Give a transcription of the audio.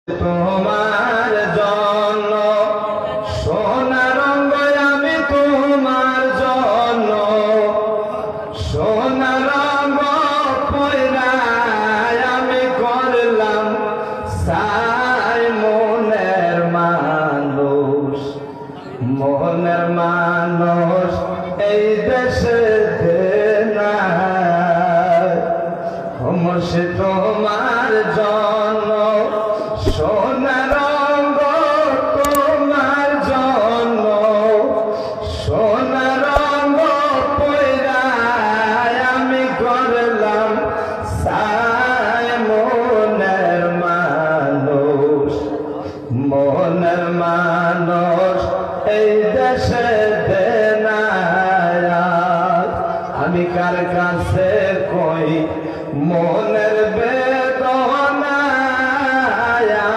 তোমার জন্য সোনা রঙ আমি তোমার জন্য সোনা রঙ পয়রায় আমি করলাম সাই মনের মানুষ এই দেশে নাই তোমার জন্য সোনা